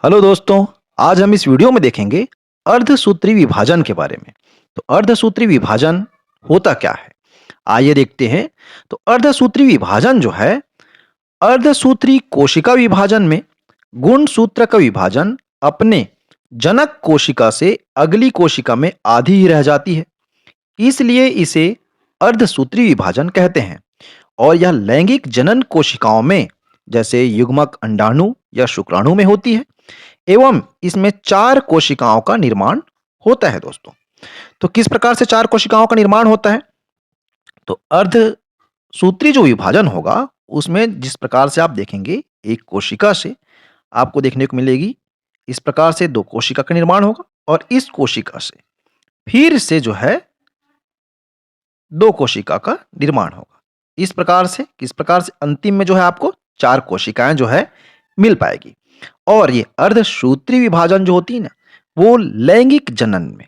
Hello दोस्तों। आज हम इस वीडियो में देखेंगे अर्धसूत्री विभाजन के बारे में। तो अर्धसूत्री विभाजन होता क्या है, आइए देखते हैं। तो अर्धसूत्री विभाजन जो है, अर्धसूत्री कोशिका विभाजन में गुणसूत्र का विभाजन अपने जनक कोशिका से अगली कोशिका में आधी ही रह जाती है, इसलिए इसे अर्धसूत्री विभाजन कहते हैं। और यह लैंगिक जनन कोशिकाओं में जैसे युग्मक अंडाणु या शुक्राणु में होती है एवं इसमें चार कोशिकाओं का निर्माण होता है दोस्तों। तो किस प्रकार से चार कोशिकाओं का निर्माण होता है? तो अर्धसूत्री जो विभाजन होगा उसमें जिस प्रकार से आप देखेंगे, एक कोशिका से आपको देखने को मिलेगी इस प्रकार से दो कोशिका का निर्माण होगा और इस कोशिका से फिर से जो है दो कोशिका का निर्माण होगा। इस प्रकार से किस प्रकार से अंतिम में जो है आपको चार कोशिकाएं जो है मिल पाएगी। और ये अर्धसूत्री विभाजन जो होती है ना, वो लैंगिक जनन में,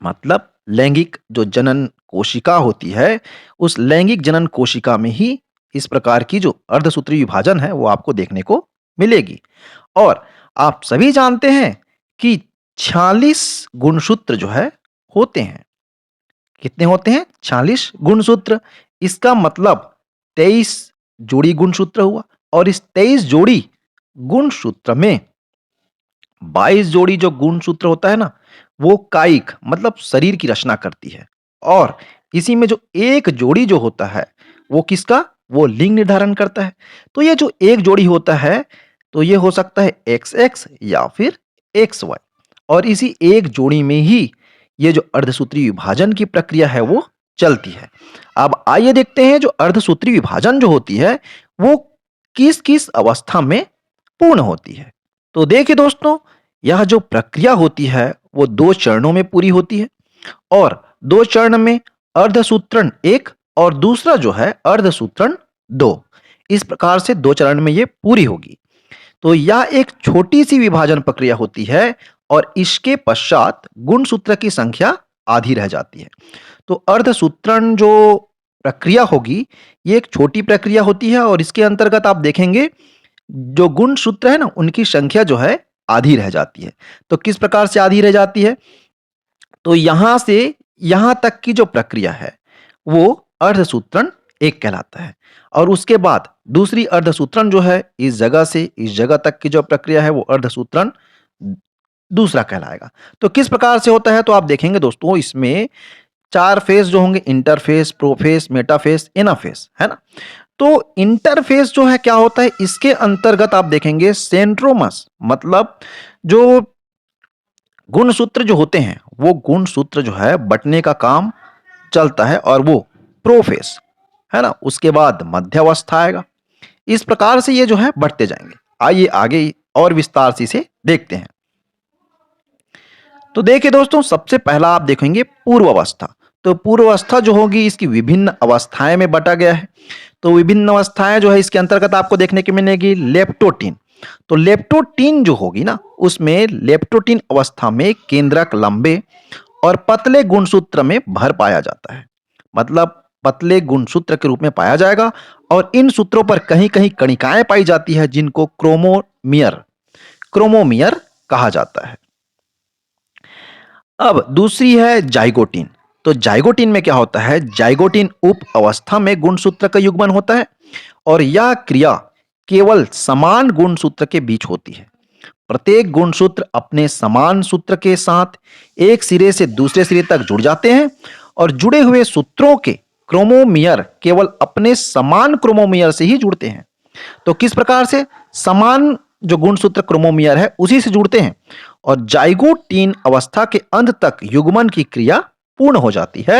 मतलब लैंगिक जो जनन कोशिका होती है उस लैंगिक जनन कोशिका में ही इस प्रकार की जो अर्धसूत्री विभाजन है वो आपको देखने को मिलेगी। और आप सभी जानते हैं कि 46 गुणसूत्र जो है होते हैं। कितने होते हैं? 46 गुणसूत्र। इसका मतलब 23 जोड़ी गुणसूत्र हुआ और इस 23 जोड़ी गुणसूत्र में 22 जोड़ी जो गुणसूत्र होता है ना, वो कायिक मतलब शरीर की रचना करती है। और इसी में जो एक जोड़ी जो होता है वो किसका? वो लिंग निर्धारण करता है। तो ये जो एक जोड़ी होता है तो ये हो सकता है XX या फिर XY। और इसी एक जोड़ी में ही ये जो अर्धसूत्री विभाजन की प्रक्रिया है वो चलती है। अब आइए देखते हैं जो अर्धसूत्री विभाजन जो होती है वो किस किस अवस्था में पूर्ण होती है। तो देखिए दोस्तों, यह जो प्रक्रिया होती है वो दो चरणों में पूरी होती है। और दो चरण में अर्धसूत्रण एक और दूसरा जो है अर्धसूत्रण दो, इस प्रकार से दो चरण में ये पूरी होगी। तो यह एक छोटी सी विभाजन प्रक्रिया होती है और इसके पश्चात गुणसूत्र की संख्या आधी रह जाती है। तो अर्धसूत्रण जो प्रक्रिया होगी ये एक छोटी प्रक्रिया होती है और इसके अंतर्गत आप देखेंगे जो गुणसूत्र है ना उनकी संख्या जो है आधी रह जाती है। तो किस प्रकार से आधी रह जाती है? तो यहां से यहां तक की जो प्रक्रिया है वो अर्धसूत्रण एक कहलाता है। और उसके बाद दूसरी अर्धसूत्रण जो है इस जगह से इस जगह तक की जो प्रक्रिया है वो अर्धसूत्रण दूसरा कहलाएगा। तो किस प्रकार से होता है? तो आप देखेंगे दोस्तों, इसमें चार फेज जो होंगे, इंटरफेस, प्रोफेस, मेटाफेस, एनाफेस, है ना। तो इंटरफेस जो है क्या होता है, इसके अंतर्गत आप देखेंगे सेंट्रोमस मतलब जो गुणसूत्र जो होते हैं वो गुणसूत्र जो है बंटने का काम चलता है और वो प्रोफेस, है ना। उसके बाद मध्यावस्था आएगा। इस प्रकार से ये जो है बढ़ते जाएंगे। आइए आगे और विस्तार से इसे देखते हैं। तो देखिए दोस्तों, सबसे पहला आप देखेंगे पूर्व अवस्था। तो पूर्व अवस्था जो होगी इसकी विभिन्न अवस्थाएं में बटा गया है। तो विभिन्न अवस्थाएं जो है इसके अंतर्गत आपको देखने की मिलेगी लेप्टोटीन। तो लेप्टोटीन जो होगी ना, उसमें लेप्टोटीन अवस्था में केंद्रक लंबे और पतले गुणसूत्र में भर पाया जाता है। मतलब पतले गुणसूत्र के रूप में पाया जाएगा और इन सूत्रों पर कहीं कहीं कणिकाएं पाई जाती है जिनको क्रोमोमियर क्रोमोमियर कहा जाता है। अब दूसरी है जाइगोटीन। तो जाइगोटीन में क्या होता है? जाइगोटीन उप अवस्था में गुणसूत्र का युग्मन होता है और यह क्रिया केवल समान गुणसूत्र के बीच होती है। प्रत्येक गुणसूत्र अपने समान सूत्र के साथ एक सिरे से दूसरे सिरे तक जुड़ जाते हैं और जुड़े हुए सूत्रों के क्रोमोमियर केवल अपने समान क्रोमोमियर से ही जुड़ते हैं। तो किस प्रकार से? समान जो गुणसूत्र क्रोमोमियर है उसी से जुड़ते हैं और जाइगोटीन अवस्था के अंत तक युग्मन की क्रिया पूर्ण हो जाती है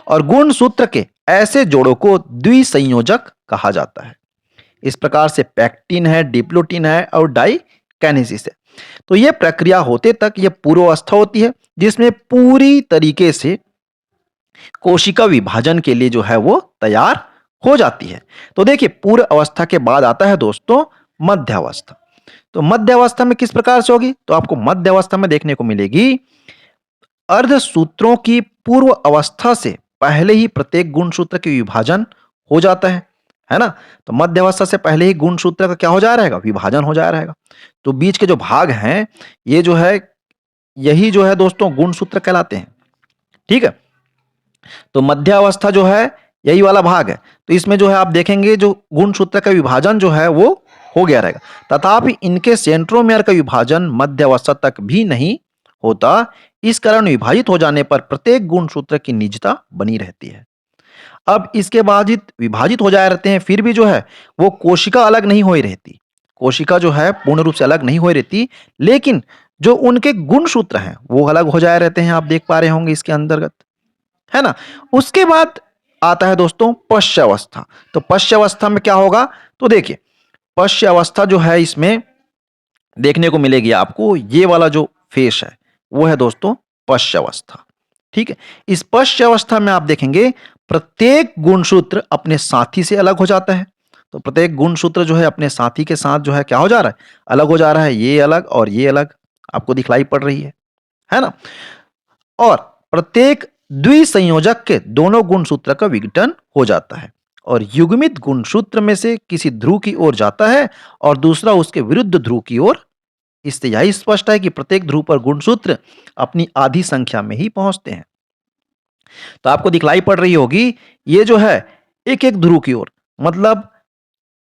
और गुणसूत्र के ऐसे जोड़ों को द्विसंयोजक कहा जाता है। इस प्रकार से पैक्टिन है, डिप्लोटीन है और डाइकाइनेसिस है। तो यह प्रक्रिया होते तक यह पूर्वावस्था होती है जिसमें पूरी तरीके से कोशिका विभाजन के लिए जो है वो तैयार हो जाती है। तो देखिए, पूर्व अवस्था के बाद आता है दोस्तों मध्य अवस्था। तो मध्य अवस्था में किस प्रकार से होगी? तो आपको मध्य अवस्था में देखने को मिलेगी अर्धसूत्रों की पूर्व अवस्था से पहले ही प्रत्येक गुणसूत्र के विभाजन हो जाता है। है ना? तो मध्य अवस्था से पहले ही गुणसूत्र का क्या हो जा रहेगा? विभाजन हो जा रहेगा। तो बीच के जो भाग हैं, ये जो है, यही जो है दोस्तों गुणसूत्र कहलाते हैं। ठीक है? तो मध्य अवस्था जो है, यही वाला भाग है। तो इसमें जो है आप देखेंगे जो गुणसूत्र का विभाजन जो है वो हो गया रहेगा। तथापि इनके सेंट्रोमेयर का विभाजन मध्य अवस्था तक भी नहीं होता। इस कारण विभाजित हो जाने पर प्रत्येक गुणसूत्र की निजता बनी रहती है। अब इसके विभाजित विभाजित हो जाए रहते हैं, फिर भी जो है वो कोशिका अलग नहीं हो रहती। कोशिका जो है पूर्ण रूप से अलग नहीं हो रहती, लेकिन जो उनके गुणसूत्र हैं वो अलग हो जाए रहते हैं। आप देख पा रहे होंगे इसके अंतर्गत, है ना? उसके बाद आता है दोस्तों पश्य अवस्था। तो पश्य अवस्था में क्या होगा? तो देखिए, पश्य अवस्था जो है इसमें देखने को मिलेगी आपको, ये वाला जो फेस है वो है दोस्तों पश्य अवस्था। ठीक है? इस पश्य अवस्था में आप देखेंगे प्रत्येक गुणसूत्र अपने साथी से अलग हो जाता है। तो प्रत्येक गुणसूत्र जो है अपने साथी के साथ जो है क्या हो जा रहा है? अलग हो जा रहा है। ये अलग और ये अलग आपको दिखलाई पड़ रही है ना? और प्रत्येक द्विसंयोजक के दोनों गुणसूत्र का विघटन हो जाता है और युग्मित गुणसूत्र में से किसी ध्रुव की ओर जाता है और दूसरा उसके विरुद्ध ध्रुव की ओर। इससे यही स्पष्ट है कि प्रत्येक ध्रुव पर गुणसूत्र अपनी आधी संख्या में ही पहुंचते हैं। तो आपको दिखलाई पड़ रही होगी, ये जो है एक एक ध्रुव की ओर, मतलब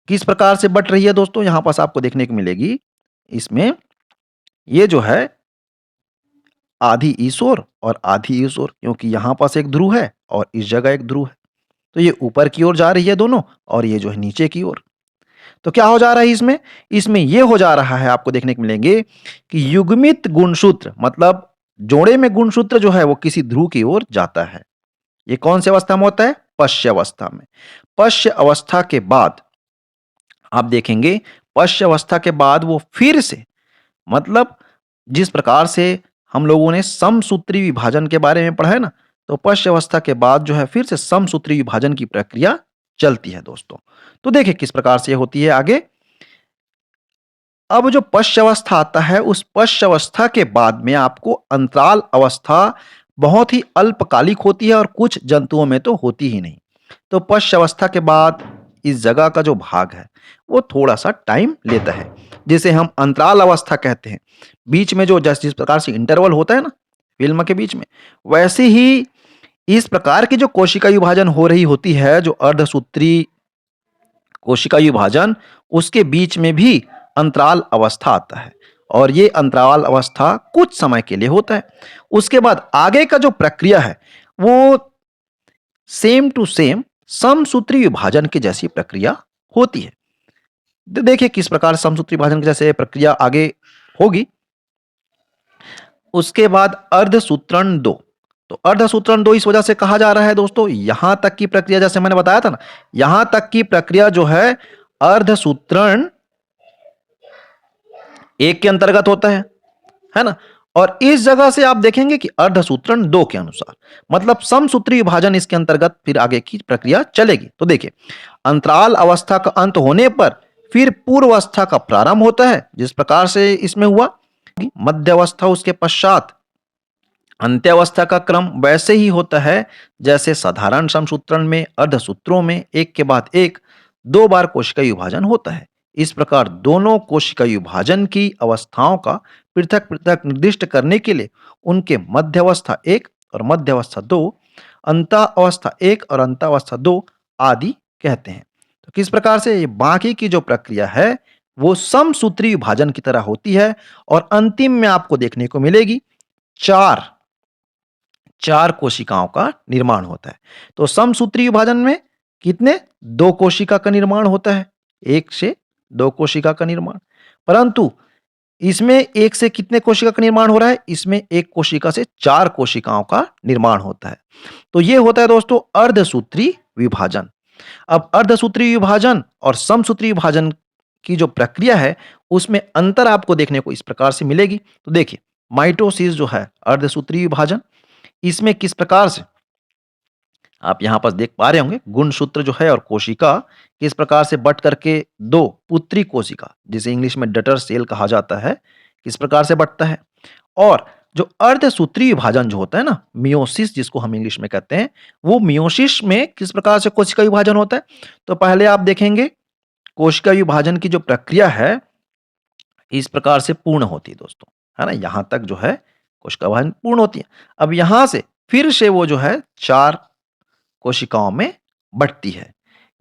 किस प्रकार से बट रही है दोस्तों, यहां पास आपको देखने को मिलेगी। इसमें ये जो है आधी इस ओर और आधी इस ओर, क्योंकि यहां पास एक ध्रुव है और इस जगह एक ध्रुव है। तो ये ऊपर की ओर जा रही है दोनों, और ये जो है नीचे की ओर। तो क्या हो जा रहा है इसमें? इसमें ये हो जा रहा है, आपको देखने को मिलेंगे कि युग्मित गुणसूत्र, मतलब जोड़े में गुणसूत्र जो है वो किसी ध्रुव की ओर जाता है। ये कौन सी अवस्था में होता है? पश्य अवस्था में। पश्य अवस्था के बाद आप देखेंगे, पश्य अवस्था के बाद वो फिर से, मतलब जिस प्रकार से हम लोगों ने समसूत्री विभाजन के बारे में पढ़ा है ना, तो पश्य अवस्था के बाद जो है फिर से समसूत्री विभाजन की प्रक्रिया चलती है दोस्तों। तो देखिए किस प्रकार से ये होती है आगे। अब जो पश्य अवस्था आता है, उस पश्य अवस्था के बाद में आपको अंतराल अवस्था बहुत ही अल्पकालिक होती है और कुछ जंतुओं में तो होती ही नहीं। तो पश्य अवस्था के बाद इस जगह का जो भाग है वो थोड़ा सा टाइम लेता है, जिसे हम अंतराल अवस्था कहते हैं। बीच में जो जिस प्रकार से इंटरवल होता है ना फिल्म के बीच में, वैसे ही इस प्रकार की जो कोशिका विभाजन हो रही होती है, जो अर्धसूत्री कोशिका विभाजन, उसके बीच में भी अंतराल अवस्था आता है और ये अंतराल अवस्था कुछ समय के लिए होता है। उसके बाद आगे का जो प्रक्रिया है वो सेम टू सेम समसूत्री विभाजन की जैसी प्रक्रिया होती है। देखिए किस प्रकार समसूत्री विभाजन की जैसे प्रक्रिया आगे होगी। उसके बाद अर्धसूत्रण 2। तो अर्धसूत्रण 2 इस वजह से कहा जा रहा है दोस्तों, यहां तक की प्रक्रिया जैसे मैंने बताया था ना, यहां तक की प्रक्रिया जो है अर्धसूत्रण 1 के अंतर्गत होता है ना? और इस जगह से आप देखेंगे कि अर्धसूत्रण 2 के अनुसार, मतलब समसूत्री विभाजन इसके अंतर्गत फिर आगे की प्रक्रिया चलेगी। तो देखिए, अंतराल अवस्था का अंत होने पर फिर पूर्व अवस्था का प्रारंभ होता है, जिस प्रकार से इसमें हुआ। मध्य अवस्था, उसके पश्चात अंत्यावस्था का क्रम वैसे ही होता है जैसे साधारण समसूत्रण में अर्धसूत्रों में एक के बाद एक 2 बार कोशिका विभाजन होता है। इस प्रकार दोनों कोशिका विभाजन की अवस्थाओं का पृथक पृथक निर्दिष्ट करने के लिए उनके मध्यावस्था 1 और मध्यावस्था 2, अंतावस्था 1 और अंतावस्था 2 आदि कहते हैं। तो किस प्रकार से ये बाकी की जो प्रक्रिया है वो समसूत्री विभाजन की तरह होती है और अंतिम में आपको देखने को मिलेगी चार चार कोशिकाओं का निर्माण होता है। तो समसूत्री विभाजन में कितने? 2 कोशिका का निर्माण होता है, 1 से 2 कोशिका का निर्माण। परंतु इसमें 1 से कितने कोशिका का निर्माण हो रहा है? इसमें 1 कोशिका से 4 कोशिकाओं का निर्माण होता है। तो ये होता है दोस्तों अर्धसूत्री विभाजन। अब अर्धसूत्री विभाजन और समसूत्री विभाजन की जो प्रक्रिया है उसमें अंतर आपको देखने को इस प्रकार से मिलेगी। तो देखिए, माइटोसिस जो है अर्धसूत्री विभाजन, इसमें किस प्रकार से आप यहां पर देख पा रहे होंगे, गुणसूत्र जो है और कोशिका किस प्रकार से बट करके 2 पुत्री कोशिका, जिसे इंग्लिश में डटर सेल कहा जाता है, किस प्रकार से बटता है। और जो अर्धसूत्रीय विभाजन जो होता है ना, मियोसिस जिसको हम इंग्लिश में कहते हैं, वो मियोसिस में किस प्रकार से कोशिका विभाजन होता है? तो पहले आप देखेंगे कोशिका विभाजन की जो प्रक्रिया है, इस प्रकार से पूर्ण होती है दोस्तों, है ना? यहाँ तक जो है कोशिका विभाजन पूर्ण होती है। अब यहाँ से फिर से वो जो है 4 कोशिकाओं में बँटती है।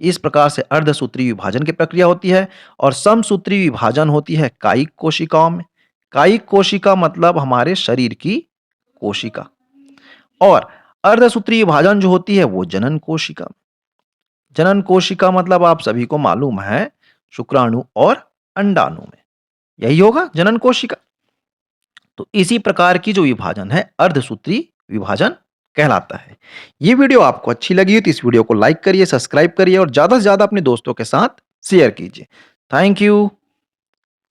इस प्रकार से अर्धसूत्रीय विभाजन की प्रक्रिया होती है और समसूत्रीय विभाजन होती है कायिक कोशिकाओं में। कायिक कोशिका मतलब हमारे शरीर की कोशिका और अर्धसूत्रीय विभाजन जो होती है वो जनन कोशिका। जनन कोशिका मतलब आप सभी को मालूम है शुक्राणु और अंडाणु में, यही होगा जनन कोशिका। तो इसी प्रकार की जो विभाजन है अर्धसूत्री विभाजन कहलाता है। ये वीडियो आपको अच्छी लगी हो तो इस वीडियो को लाइक करिए, सब्सक्राइब करिए और ज़्यादा से ज़्यादा अपने दोस्तों के साथ शेयर कीजिए। Thank you.